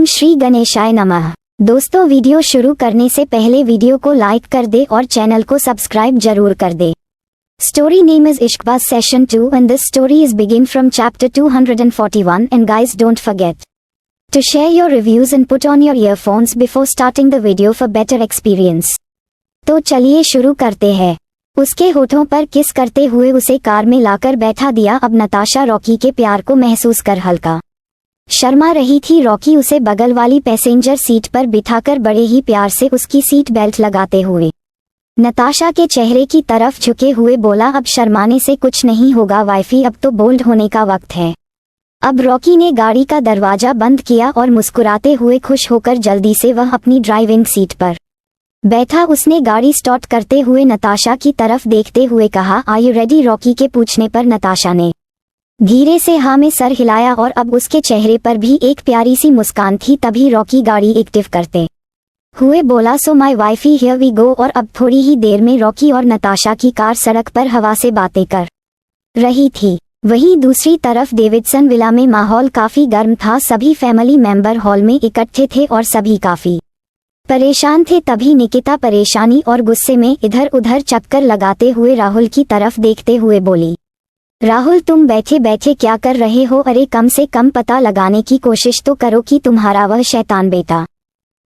श्री गणेशाय नमः। दोस्तों, वीडियो शुरू करने से पहले वीडियो को लाइक कर दे और चैनल को सब्सक्राइब जरूर कर दे। Story name is Ishqbaz Session 2 and this story is begin from chapter 241 and guys don't forget to share your reviews and put on your earphones before starting the video for better experience। तो चलिए शुरू करते हैं। उसके होठों पर किस करते हुए उसे कार में लाकर बैठा दिया। अब नताशा रॉकी के प्यार को महसूस कर हल्का शर्मा रही थी। रॉकी उसे बगल वाली पैसेंजर सीट पर बिठाकर बड़े ही प्यार से उसकी सीट बेल्ट लगाते हुए नताशा के चेहरे की तरफ झुके हुए बोला, अब शर्माने से कुछ नहीं होगा वाइफी, अब तो बोल्ड होने का वक्त है। अब रॉकी ने गाड़ी का दरवाजा बंद किया और मुस्कुराते हुए खुश होकर जल्दी से वह अपनी ड्राइविंग सीट पर बैठा। उसने गाड़ी स्टार्ट करते हुए नताशा की तरफ देखते हुए कहा, आर यू रेडी? रॉकी के पूछने पर नताशा ने धीरे से हाँ में सर हिलाया और अब उसके चेहरे पर भी एक प्यारी सी मुस्कान थी। तभी रॉकी गाड़ी एक्टिव करते हुए बोला, so my wifey here we go. और अब थोड़ी ही देर में रॉकी और नताशा की कार सड़क पर हवा से बातें कर रही थी। वहीं दूसरी तरफ डेविडसन विला में माहौल काफी गर्म था। सभी फैमिली मेंबर हॉल में इकट्ठे थे और सभी काफी परेशान थे। तभी निकिता परेशानी और गुस्से में इधर उधर चक्कर लगाते हुए राहुल की तरफ देखते हुए बोली, राहुल तुम बैठे बैठे क्या कर रहे हो? अरे कम से कम पता लगाने की कोशिश तो करो कि तुम्हारा वह शैतान बेटा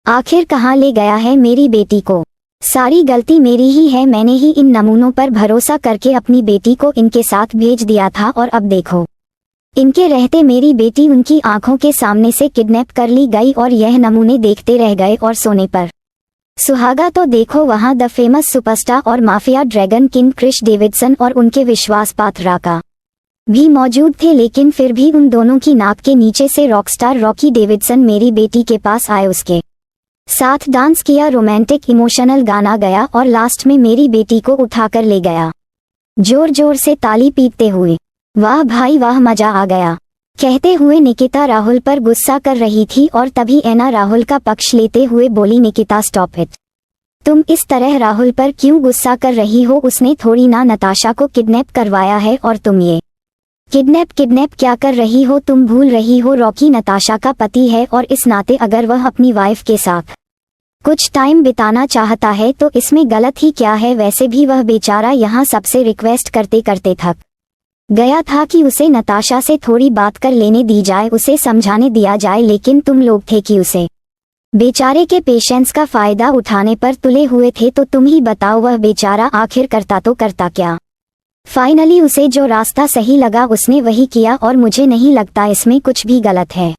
आखिर कहाँ ले गया है मेरी बेटी को। सारी गलती मेरी ही है, मैंने ही इन नमूनों पर भरोसा करके अपनी बेटी को इनके साथ भेज दिया था और अब देखो इनके रहते मेरी बेटी उनकी आंखों के सामने से किडनैप कर ली गई और यह नमूने देखते रह गए। और सोने पर सुहागा तो देखो, वहां द फेमस सुपरस्टार और mafia dragon king Krish Davidson और उनके विश्वास पात्र राका भी मौजूद थे। लेकिन फिर भी उन दोनों की नाक के नीचे से रॉकस्टार रॉकी डेविडसन मेरी बेटी के पास आए, उसके साथ डांस किया, रोमांटिक इमोशनल गाना गया और लास्ट में मेरी बेटी को उठाकर ले गया जोर जोर से ताली पीटते हुए। वाह भाई वाह, मजा आ गया कहते हुए निकिता राहुल पर गुस्सा कर रही थी और तभी ऐना राहुल का पक्ष लेते हुए बोली, निकिता स्टॉप इट, तुम इस तरह राहुल पर क्यों गुस्सा कर रही हो? उसने थोड़ी ना नताशा को किडनैप करवाया है और तुम ये किडनैप क्या कर रही हो? तुम भूल रही हो रॉकी नताशा का पति है और इस नाते अगर वह अपनी वाइफ के साथ कुछ टाइम बिताना चाहता है तो इसमें गलत ही क्या है? वैसे भी वह बेचारा यहाँ सबसे रिक्वेस्ट करते करते थक गया था कि उसे नताशा से थोड़ी बात कर लेने दी जाए, उसे समझाने दिया जाए, लेकिन तुम लोग थे कि उसे बेचारे के पेशेंस का फायदा उठाने पर तुले हुए थे। तो तुम ही बताओ वह बेचारा आखिर करता तो करता क्या? फाइनली उसे जो रास्ता सही लगा उसने वही किया और मुझे नहीं लगता इसमें कुछ भी गलत है।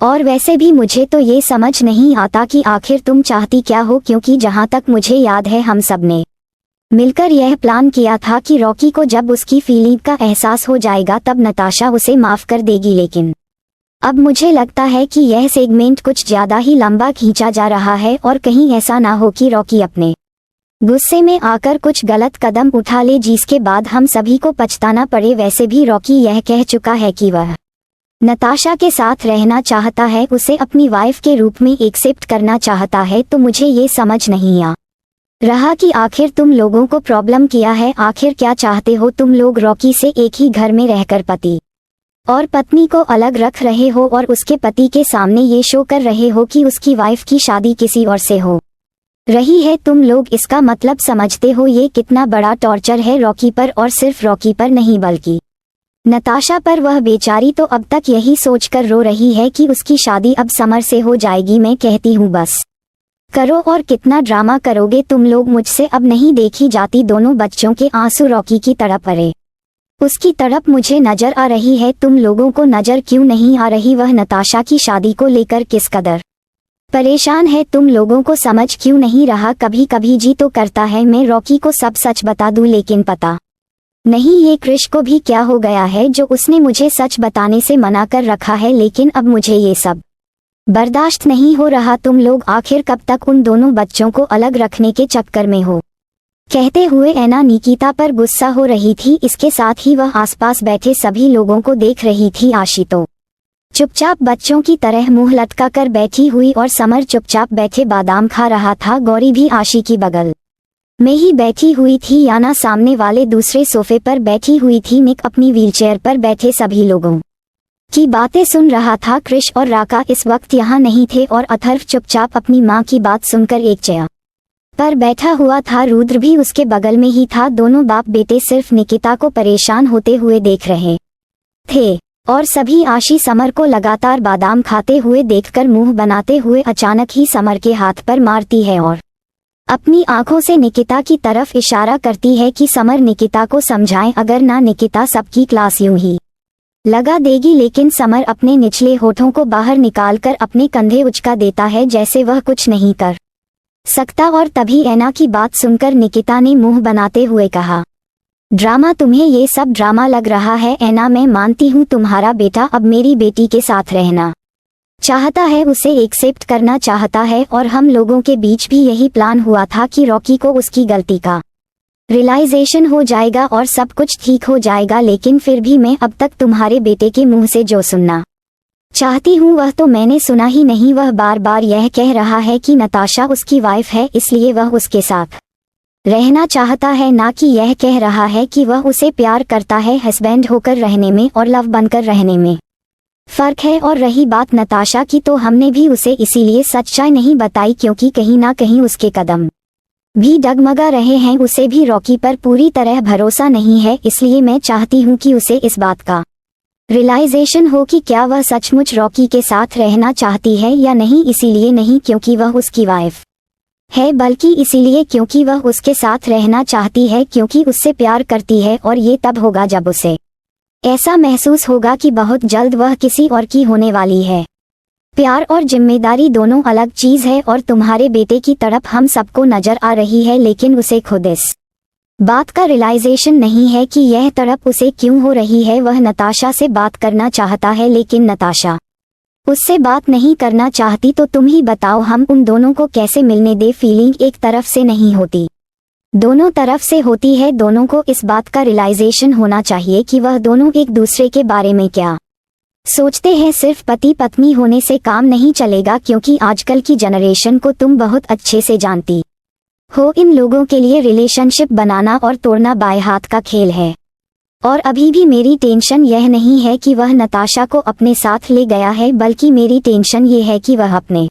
और वैसे भी मुझे तो ये समझ नहीं आता कि आखिर तुम चाहती क्या हो, क्योंकि जहां तक मुझे याद है हम सब ने मिलकर यह प्लान किया था कि रॉकी को जब उसकी फीलिंग का एहसास हो जाएगा तब नताशा उसे माफ कर देगी। लेकिन अब मुझे लगता है कि यह सेगमेंट कुछ ज्यादा ही लंबा खींचा जा रहा है और कहीं ऐसा ना हो कि रॉकी अपने गुस्से में आकर कुछ गलत कदम उठा ले जिसके बाद हम सभी को पछताना पड़े। वैसे भी रॉकी यह कह चुका है कि वह नताशा के साथ रहना चाहता है, उसे अपनी वाइफ के रूप में एक्सेप्ट करना चाहता है। तो मुझे ये समझ नहीं आ रहा कि आखिर तुम लोगों को प्रॉब्लम किया है, आखिर क्या चाहते हो तुम लोग? रॉकी से एक ही घर में रहकर पति और पत्नी को अलग रख रहे हो और उसके पति के सामने ये शो कर रहे हो कि उसकी वाइफ की शादी किसी और से हो रही है। तुम लोग इसका मतलब समझते हो ये कितना बड़ा टॉर्चर है रॉकी पर? और सिर्फ रॉकी पर नहीं बल्कि नताशा पर। वह बेचारी तो अब तक यही सोचकर रो रही है कि उसकी शादी अब समर से हो जाएगी। मैं कहती हूँ बस करो, और कितना ड्रामा करोगे तुम लोग? मुझसे अब नहीं देखी जाती दोनों बच्चों के आंसू। रॉकी की तड़प अरे उसकी तड़प मुझे नजर आ रही है, तुम लोगों को नजर क्यों नहीं आ रही? वह नताशा की शादी को लेकर किस कदर परेशान है, तुम लोगों को समझ क्यों नहीं रहा? कभी कभी जी तो करता है मैं रॉकी को सब सच बता दूं, लेकिन पता नहीं ये क्रिश को भी क्या हो गया है जो उसने मुझे सच बताने से मना कर रखा है। लेकिन अब मुझे ये सब बर्दाश्त नहीं हो रहा। तुम लोग आखिर कब तक उन दोनों बच्चों को अलग रखने के चक्कर में हो? कहते हुए ऐना निकिता पर गुस्सा हो रही थी। इसके साथ ही वह आसपास बैठे सभी लोगों को देख रही थी। आशी तो चुपचाप बच्चों की तरह मुंह लटका कर बैठी हुई और समर चुपचाप बैठे बादाम खा रहा था। गौरी भी आशी की बगल में ही बैठी हुई थी। याना सामने वाले दूसरे सोफे पर बैठी हुई थी। निक अपनी व्हीलचेयर पर बैठे सभी लोगों की बातें सुन रहा था। कृष और राका इस वक्त यहाँ नहीं थे और अथर्व चुपचाप अपनी माँ की बात सुनकर एक चेयर पर बैठा हुआ था। रुद्र भी उसके बगल में ही था। दोनों बाप बेटे सिर्फ निकिता को परेशान होते हुए देख रहे थे और सभी आशी समर को लगातार बादाम खाते हुए देखकर मुंह बनाते हुए अचानक ही समर के हाथ पर मारती है और अपनी आंखों से निकिता की तरफ इशारा करती है कि समर निकिता को समझाएं, अगर ना निकिता सबकी क्लास यूं ही लगा देगी। लेकिन समर अपने निचले होठों को बाहर निकालकर अपने कंधे उचका देता है जैसे वह कुछ नहीं कर सकता। और तभी ऐना की बात सुनकर निकिता ने मुंह बनाते हुए कहा, ड्रामा, तुम्हें ये सब ड्रामा लग रहा है। ऐना, मैं मानती हूँ तुम्हारा बेटा अब मेरी बेटी के साथ रहना चाहता है, उसे एक्सेप्ट करना चाहता है और हम लोगों के बीच भी यही प्लान हुआ था कि रॉकी को उसकी गलती का रियलाइजेशन हो जाएगा और सब कुछ ठीक हो जाएगा। लेकिन फिर भी मैं अब तक तुम्हारे बेटे के मुंह से जो सुनना चाहती हूँ वह तो मैंने सुना ही नहीं। वह बार बार यह कह रहा है कि नताशा उसकी वाइफ है इसलिए वह उसके साथ रहना चाहता है, ना कि यह कह रहा है कि वह उसे प्यार करता है। हस्बैंड होकर रहने में और लव बनकर रहने में फर्क है। और रही बात नताशा की, तो हमने भी उसे इसीलिए सच्चाई नहीं बताई क्योंकि कहीं ना कहीं उसके कदम भी डगमगा रहे हैं। उसे भी रॉकी पर पूरी तरह भरोसा नहीं है, इसलिए मैं चाहती हूँ कि उसे इस बात का रियलाइजेशन हो कि क्या वह सचमुच रॉकी के साथ रहना चाहती है या नहीं। इसीलिए नहीं क्योंकि वह उसकी वाइफ है, बल्कि इसीलिए क्योंकि वह उसके साथ रहना चाहती है, क्योंकि उससे प्यार करती है। और ये तब होगा जब उसे ऐसा महसूस होगा कि बहुत जल्द वह किसी और की होने वाली है। प्यार और जिम्मेदारी दोनों अलग चीज है और तुम्हारे बेटे की तड़प हम सबको नजर आ रही है, लेकिन उसे खुद इस बात का रियलाइजेशन नहीं है कि यह तड़प उसे क्यों हो रही है। वह नताशा से बात करना चाहता है लेकिन नताशा उससे बात नहीं करना चाहती। तो तुम ही बताओ, हम उन दोनों को कैसे मिलने दे। फीलिंग एक तरफ से नहीं होती, दोनों तरफ से होती है। दोनों को इस बात का रियलाइजेशन होना चाहिए कि वह दोनों एक दूसरे के बारे में क्या सोचते हैं। सिर्फ पति पत्नी होने से काम नहीं चलेगा, क्योंकि आजकल की जनरेशन को तुम बहुत अच्छे से जानती हो। इन लोगों के लिए रिलेशनशिप बनाना और तोड़ना बाएं हाथ का खेल है। और अभी भी मेरी टेंशन यह नहीं है कि वह नताशा को अपने साथ ले गया है, बल्कि मेरी टेंशन ये है कि वह अपने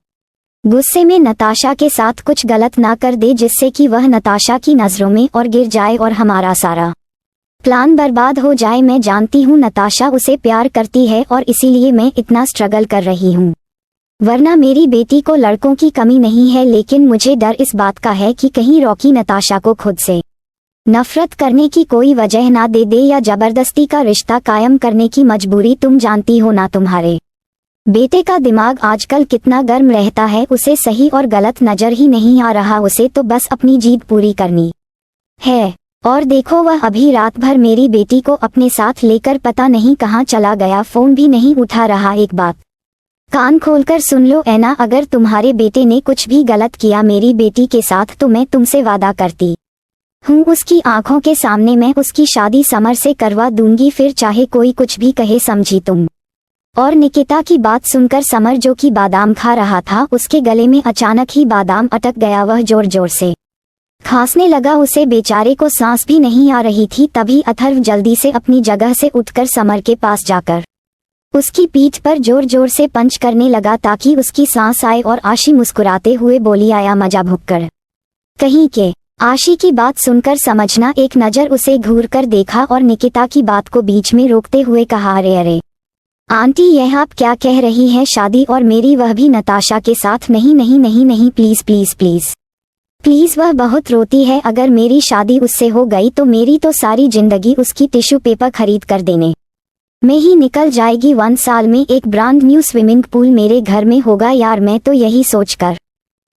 गुस्से में नताशा के साथ कुछ गलत ना कर दे, जिससे कि वह नताशा की नजरों में और गिर जाए और हमारा सारा प्लान बर्बाद हो जाए। मैं जानती हूँ नताशा उसे प्यार करती है और इसीलिए मैं इतना स्ट्रगल कर रही हूँ, वरना मेरी बेटी को लड़कों की कमी नहीं है। लेकिन मुझे डर इस बात का है कि कहीं रॉकी नताशा को खुद से नफरत करने की कोई वजह ना दे दे या जबरदस्ती का रिश्ता कायम करने की मजबूरी। तुम जानती हो ना तुम्हारे बेटे का दिमाग आजकल कितना गर्म रहता है। उसे सही और गलत नजर ही नहीं आ रहा, उसे तो बस अपनी जीत पूरी करनी है। और देखो, वह अभी रात भर मेरी बेटी को अपने साथ लेकर पता नहीं कहाँ चला गया, फोन भी नहीं उठा रहा। एक बात कान खोलकर सुन लो ऐना, अगर तुम्हारे बेटे ने कुछ भी गलत किया मेरी बेटी के साथ, तो मैं तुमसे वादा करती हूँ उसकी आंखों के सामने मैं उसकी शादी समर से करवा दूंगी, फिर चाहे कोई कुछ भी कहे, समझी तुम। और निकिता की बात सुनकर समर, जो कि बादाम खा रहा था, उसके गले में अचानक ही बादाम अटक गया। वह जोर जोर से खांसने लगा, उसे बेचारे को सांस भी नहीं आ रही थी। तभी अथर्व जल्दी से अपनी जगह से उठकर समर के पास जाकर उसकी पीठ पर जोर जोर से पंच करने लगा ताकि उसकी सांस आए। और आशी मुस्कुराते हुए बोली, आया मजा भुक्कड़ कहीं के। आशी की बात सुनकर समझना एक नजर उसे घूर कर देखा और निकिता की बात को बीच में रोकते हुए कहा, अरे अरे आंटी, यह आप क्या कह रही हैं? शादी और मेरी, वह भी नताशा के साथ? नहीं नहीं नहीं नहीं, प्लीज प्लीज प्लीज प्लीज, वह बहुत रोती है। अगर मेरी शादी उससे हो गई तो मेरी तो सारी जिंदगी उसकी टिश्यू पेपर खरीद कर देने में ही निकल जाएगी। 1 साल में एक ब्रांड न्यू स्विमिंग पूल मेरे घर में होगा। यार, मैं तो यही सोचकर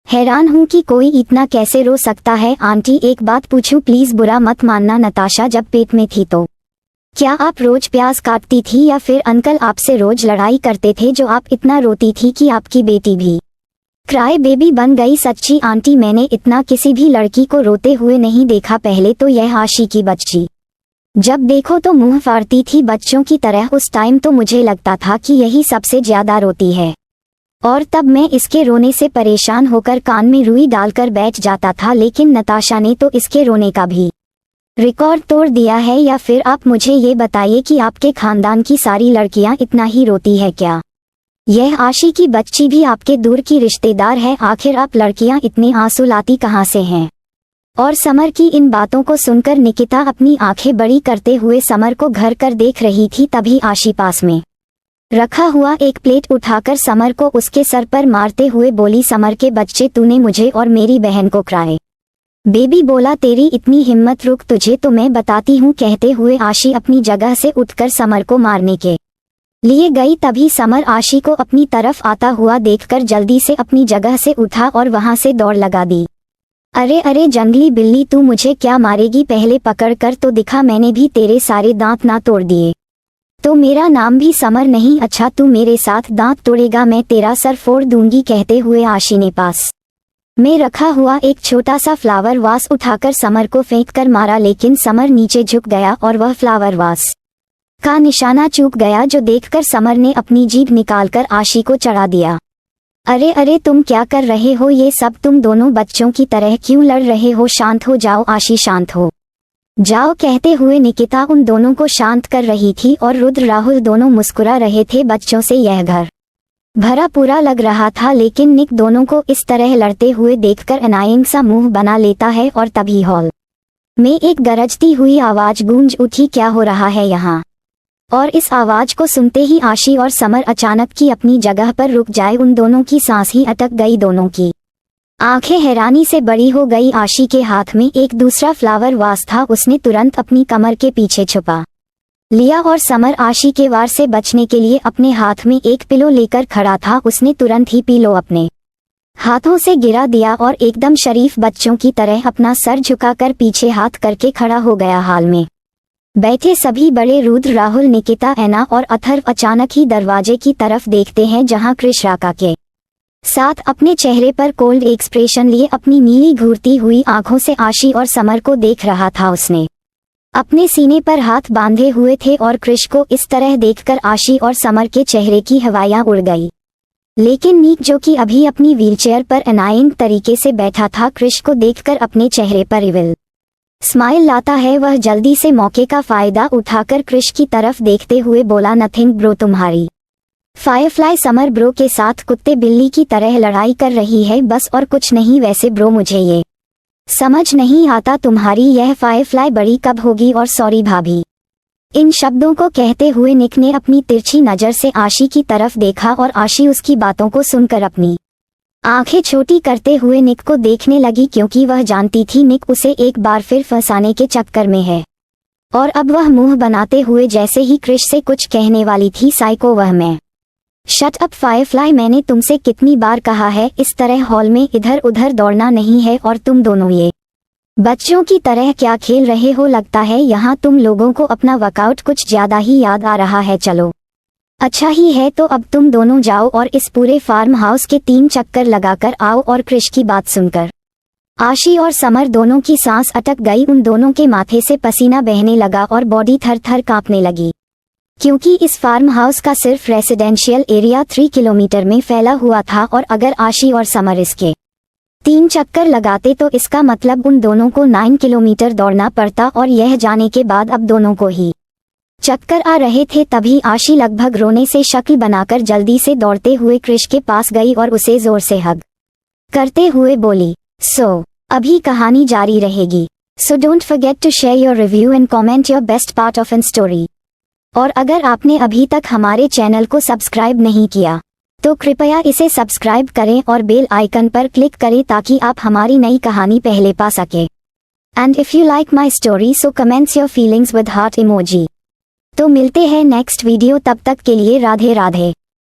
हैरान हूँ कि कोई इतना कैसे रो सकता है। आंटी, एक बात पूछूं प्लीज, बुरा मत मानना। नताशा जब पेट में थी तो क्या आप रोज प्याज काटती थी या फिर अंकल आपसे रोज लड़ाई करते थे जो आप इतना रोती थी कि आपकी बेटी भी क्राई बेबी बन गई? सच्ची आंटी, मैंने इतना किसी भी लड़की को रोते हुए नहीं देखा। पहले तो यह आशी की बच्ची जब देखो तो मुंह फाड़ती थी बच्चों की तरह। उस टाइम तो मुझे लगता था कि यही सबसे ज्यादा रोती है, और तब मैं इसके रोने से परेशान होकर कान में रुई डालकर बैठ जाता था। लेकिन नताशा ने तो इसके रोने का भी रिकॉर्ड तोड़ दिया है, या फिर आप मुझे ये बताइए कि आपके खानदान की सारी लड़कियां इतना ही रोती है क्या? यह आशी की बच्ची भी आपके दूर की रिश्तेदार है, आखिर आप लड़कियां इतने आंसू लाती कहाँ से हैं? और समर की इन बातों को सुनकर निकिता अपनी आंखें बड़ी करते हुए समर को घर कर देख रही थी। तभी आशी पास में रखा हुआ एक प्लेट उठाकर समर को उसके सर पर मारते हुए बोली, समर के बच्चे, तूने मुझे और मेरी बहन को क्राए बेबी बोला। तेरी इतनी हिम्मत, रुक तुझे तो मैं बताती हूँ। कहते हुए आशी अपनी जगह से उठकर समर को मारने के लिए गई। तभी समर आशी को अपनी तरफ आता हुआ देखकर जल्दी से अपनी जगह से उठा और वहां से दौड़ लगा दी। अरे अरे जंगली बिल्ली, तू मुझे क्या मारेगी? पहले पकड़ कर तो दिखा, मैंने भी तेरे सारे दांत ना तोड़ दिए तो मेरा नाम भी समर नहीं। अच्छा, तू मेरे साथ दांत तोड़ेगा, मैं तेरा सर फोड़ दूंगी। कहते हुए आशी ने पास में रखा हुआ एक छोटा सा फ्लावर वास उठाकर समर को फेंक कर मारा, लेकिन समर नीचे झुक गया और वह फ्लावर वास का निशाना चूक गया, जो देखकर समर ने अपनी जीभ निकालकर आशी को चढ़ा दिया। अरे अरे तुम क्या कर रहे हो? ये सब तुम दोनों बच्चों की तरह क्यों लड़ रहे हो? शांत हो जाओ आशी, शांत हो जाओ। कहते हुए निकिता उन दोनों को शांत कर रही थी और रुद्र राहुल दोनों मुस्कुरा रहे थे। बच्चों से यह घर भरा पूरा लग रहा था, लेकिन निक दोनों को इस तरह लड़ते हुए देखकर अनायिंग सा मुंह बना लेता है। और तभी हॉल में एक गरजती हुई आवाज गूंज उठी, क्या हो रहा है यहाँ? और इस आवाज को सुनते ही आशी और समर अचानक की अपनी जगह पर रुक जाए। उन दोनों की सांस ही अटक गई, दोनों की आंखें हैरानी से बड़ी हो गई। आशी के हाथ में एक दूसरा फ्लावर वास था, उसने तुरंत अपनी कमर के पीछे छुपा लिया और समर आशी के वार से बचने के लिए अपने हाथ में एक पिलो लेकर खड़ा था। उसने तुरंत ही पिलो अपने हाथों से गिरा दिया और एकदम शरीफ बच्चों की तरह अपना सर झुकाकर पीछे हाथ करके खड़ा हो गया। हाल में बैठे सभी बड़े रुद्र, राहुल, निकिता, ऐना और अथर्व अचानक ही दरवाजे की तरफ देखते हैं, जहां क्रिश राका के साथ अपने चेहरे पर कोल्ड एक्सप्रेशन लिए अपनी नीली घूरती हुई आंखों से आशी और समर को देख रहा था। उसने अपने सीने पर हाथ बांधे हुए थे और क्रिश को इस तरह देखकर आशी और समर के चेहरे की हवाइयां उड़ गई। लेकिन नीक, जो कि अभी अपनी व्हीलचेयर पर अनायिंग तरीके से बैठा था, क्रिश को देखकर अपने चेहरे पर इविल स्माइल लाता है। वह जल्दी से मौके का फायदा उठाकर क्रिश की तरफ देखते हुए बोला, नथिंग ब्रो, तुम्हारी फायरफ्लाई समर ब्रो के साथ कुत्ते बिल्ली की तरह लड़ाई कर रही है, बस और कुछ नहीं। वैसे ब्रो, मुझे ये समझ नहीं आता तुम्हारी यह फायरफ्लाई बड़ी कब होगी? और सॉरी भाभी। इन शब्दों को कहते हुए निक ने अपनी तिरछी नजर से आशी की तरफ देखा और आशी उसकी बातों को सुनकर अपनी आंखें छोटी करते हुए निक को देखने लगी, क्योंकि वह जानती थी निक उसे एक बार फिर फंसाने के चक्कर में है। और अब वह मुंह बनाते हुए जैसे ही क्रिश से कुछ कहने वाली थी, साइको वह मैं। शट अप फायरफ्लाई, मैंने तुमसे कितनी बार कहा है इस तरह हॉल में इधर उधर दौड़ना नहीं है। और तुम दोनों ये बच्चों की तरह क्या खेल रहे हो? लगता है यहाँ तुम लोगों को अपना वर्कआउट कुछ ज्यादा ही याद आ रहा है। चलो अच्छा ही है, तो अब तुम दोनों जाओ और इस पूरे फार्म हाउस के 3 चक्कर लगाकर आओ। और क्रिश की बात सुनकर आशी और समर दोनों की सांस अटक गई। उन दोनों के माथे से पसीना बहने लगा और बॉडी थर थर कांपने लगी, क्योंकि इस फार्म हाउस का सिर्फ रेसिडेंशियल एरिया 3 किलोमीटर में फैला हुआ था। और अगर आशी और समर इसके 3 चक्कर लगाते तो इसका मतलब उन दोनों को 9 किलोमीटर दौड़ना पड़ता। और यह जाने के बाद अब दोनों को ही चक्कर आ रहे थे। तभी आशी लगभग रोने से शक्ल बनाकर जल्दी से दौड़ते हुए क्रिश के पास गई और उसे जोर से हग करते हुए बोली, सो अभी कहानी जारी रहेगी। So don't forget to share your review and comment your best part of an story. और अगर आपने अभी तक हमारे चैनल को सब्सक्राइब नहीं किया तो कृपया इसे सब्सक्राइब करें और बेल आइकन पर क्लिक करें, ताकि आप हमारी नई कहानी पहले पा सके। And if you like my story, so comments your feelings with heart emoji. तो मिलते हैं नेक्स्ट वीडियो, तब तक के लिए राधे राधे।